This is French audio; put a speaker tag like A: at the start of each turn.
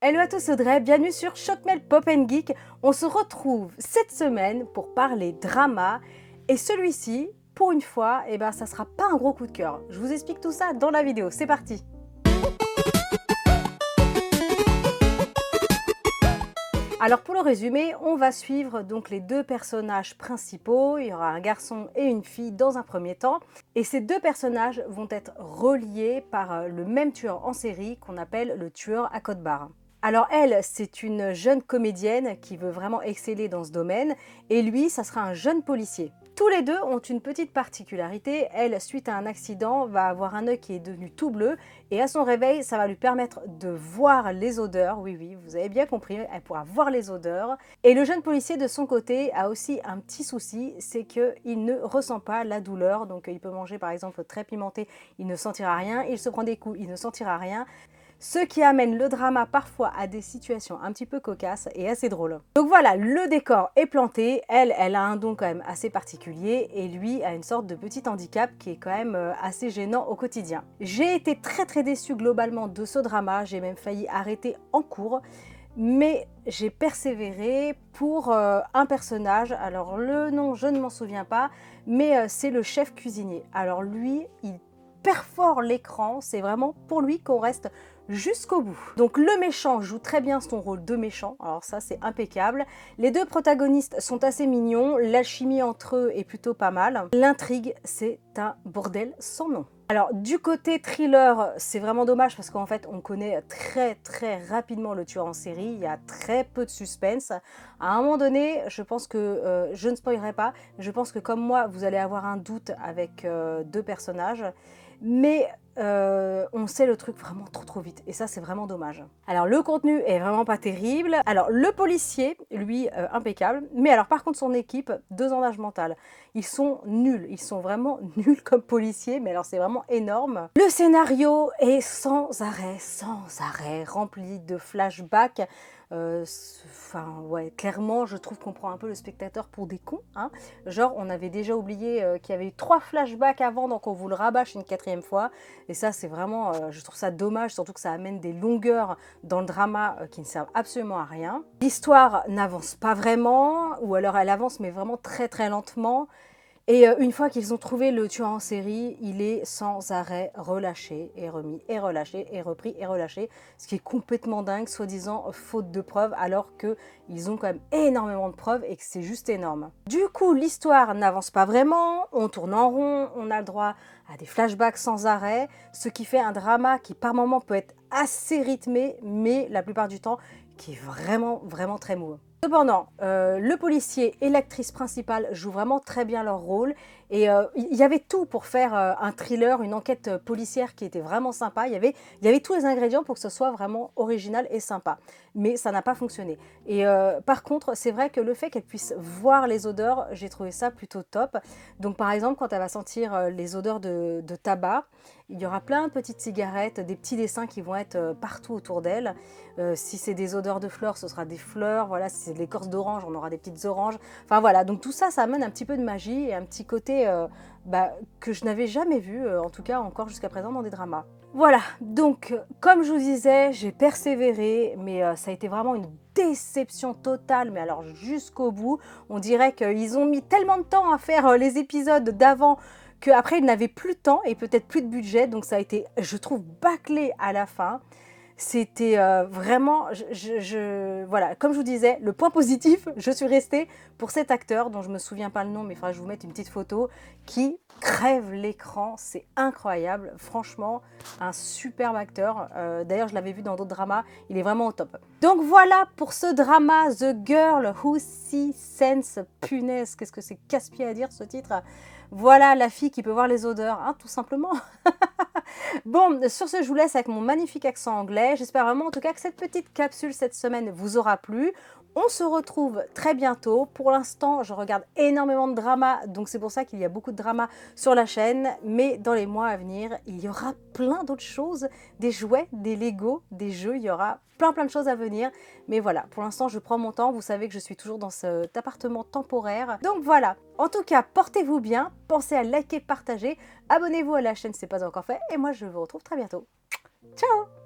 A: Hello à tous, Audrey, bienvenue sur Choc-Mel Pop & Geek. On se retrouve cette semaine pour parler drama et celui-ci, pour une fois, ça sera pas un gros coup de cœur. Je vous explique tout ça dans la vidéo, c'est parti. Alors pour le résumé, on va suivre donc les deux personnages principaux. Il y aura un garçon et une fille dans un premier temps. Et ces deux personnages vont être reliés par le même tueur en série qu'on appelle le tueur à code barre. Alors elle, c'est une jeune comédienne qui veut vraiment exceller dans ce domaine. Et lui, ça sera un jeune policier. Tous les deux ont une petite particularité. Elle, suite à un accident, va avoir un œil qui est devenu tout bleu. Et à son réveil, ça va lui permettre de voir les odeurs. Oui, oui, vous avez bien compris, elle pourra voir les odeurs. Et le jeune policier, de son côté, a aussi un petit souci, c'est qu'il ne ressent pas la douleur. Donc il peut manger par exemple très pimenté, il ne sentira rien. Il se prend des coups, il ne sentira rien. Ce qui amène le drama parfois à des situations un petit peu cocasses et assez drôles. Donc voilà, le décor est planté, elle a un don quand même assez particulier et lui a une sorte de petit handicap qui est quand même assez gênant au quotidien. J'ai été très déçue globalement de ce drama, j'ai même failli arrêter en cours. Mais j'ai persévéré pour un personnage, alors le nom je ne m'en souviens pas, mais c'est le chef cuisinier. Alors lui, il perfore l'écran, c'est vraiment pour lui qu'on reste jusqu'au bout. Donc le méchant joue très bien son rôle de méchant, alors ça c'est impeccable. Les deux protagonistes sont assez mignons, l'alchimie entre eux est plutôt pas mal. L'intrigue, c'est un bordel sans nom. Alors du côté thriller, c'est vraiment dommage parce qu'en fait on connaît très rapidement le tueur en série, il y a très peu de suspense. À un moment donné, je pense que, je ne spoilerai pas, je pense que comme moi vous allez avoir un doute avec deux personnages, mais on sait le truc vraiment trop vite et ça c'est vraiment dommage. Alors le contenu est vraiment pas terrible. Alors le policier, lui, impeccable, mais alors par contre son équipe, 2 ans d'âge mental. Ils sont nuls, ils sont vraiment nuls comme policiers, mais alors c'est vraiment énorme. Le scénario est sans arrêt, rempli de flashbacks. Enfin ouais, clairement je trouve qu'on prend un peu le spectateur pour des cons, hein. Genre on avait déjà oublié qu'il y avait eu 3 flashbacks avant, donc on vous le rabâche une 4e fois. Et ça c'est vraiment, je trouve ça dommage, surtout que ça amène des longueurs dans le drama qui ne servent absolument à rien. L'histoire n'avance pas vraiment, ou alors elle avance mais vraiment très lentement. Et une fois qu'ils ont trouvé le tueur en série, il est sans arrêt relâché et remis et relâché et repris et relâché, ce qui est complètement dingue, soi-disant faute de preuves, alors qu'ils ont quand même énormément de preuves et que c'est juste énorme. Du coup, l'histoire n'avance pas vraiment, on tourne en rond, on a le droit à des flashbacks sans arrêt, ce qui fait un drama qui par moments peut être assez rythmé, mais la plupart du temps qui est vraiment très mou. Cependant, le policier et l'actrice principale jouent vraiment très bien leur rôle et il y avait tout pour faire un thriller, une enquête policière qui était vraiment sympa. Il y avait tous les ingrédients pour que ce soit vraiment original et sympa, mais ça n'a pas fonctionné. Et par contre, c'est vrai que le fait qu'elle puisse voir les odeurs, j'ai trouvé ça plutôt top. Donc par exemple, quand elle va sentir les odeurs de tabac, il y aura plein de petites cigarettes, des petits dessins qui vont être partout autour d'elle. Si c'est des odeurs de fleurs, ce sera des fleurs. Voilà, si c'est de l'écorce d'orange, on aura des petites oranges. Enfin voilà, donc tout ça, ça amène un petit peu de magie et un petit côté que je n'avais jamais vu, en tout cas encore jusqu'à présent dans des dramas. Voilà, donc comme je vous disais, j'ai persévéré, mais ça a été vraiment une déception totale, mais alors jusqu'au bout. On dirait qu'ils ont mis tellement de temps à faire les épisodes d'avant qu'après ils n'avaient plus de temps et peut-être plus de budget, donc ça a été, je trouve, bâclé à la fin. C'était vraiment, voilà, comme je vous disais, le point positif, je suis restée pour cet acteur dont je ne me souviens pas le nom, mais il faudra que je vous mette une petite photo, qui crève l'écran, c'est incroyable, franchement, un superbe acteur. D'ailleurs, je l'avais vu dans d'autres dramas, il est vraiment au top. Donc voilà pour ce drama, The Girl Who Sees Sense, punaise, qu'est-ce que c'est casse-pied à dire ce titre. Voilà la fille qui peut voir les odeurs, hein, tout simplement. Bon, sur ce, je vous laisse avec mon magnifique accent anglais. J'espère vraiment en tout cas que cette petite capsule cette semaine vous aura plu. On se retrouve très bientôt. Pour l'instant, je regarde énormément de dramas, donc c'est pour ça qu'il y a beaucoup de dramas sur la chaîne. Mais dans les mois à venir, il y aura plein d'autres choses, des jouets, des Lego, des jeux, il y aura plein de choses à venir. Mais voilà, pour l'instant, je prends mon temps. Vous savez que je suis toujours dans cet appartement temporaire. Donc voilà, en tout cas, portez-vous bien, pensez à liker, partager, abonnez-vous à la chaîne si ce n'est pas encore fait. Et moi, je vous retrouve très bientôt. Ciao!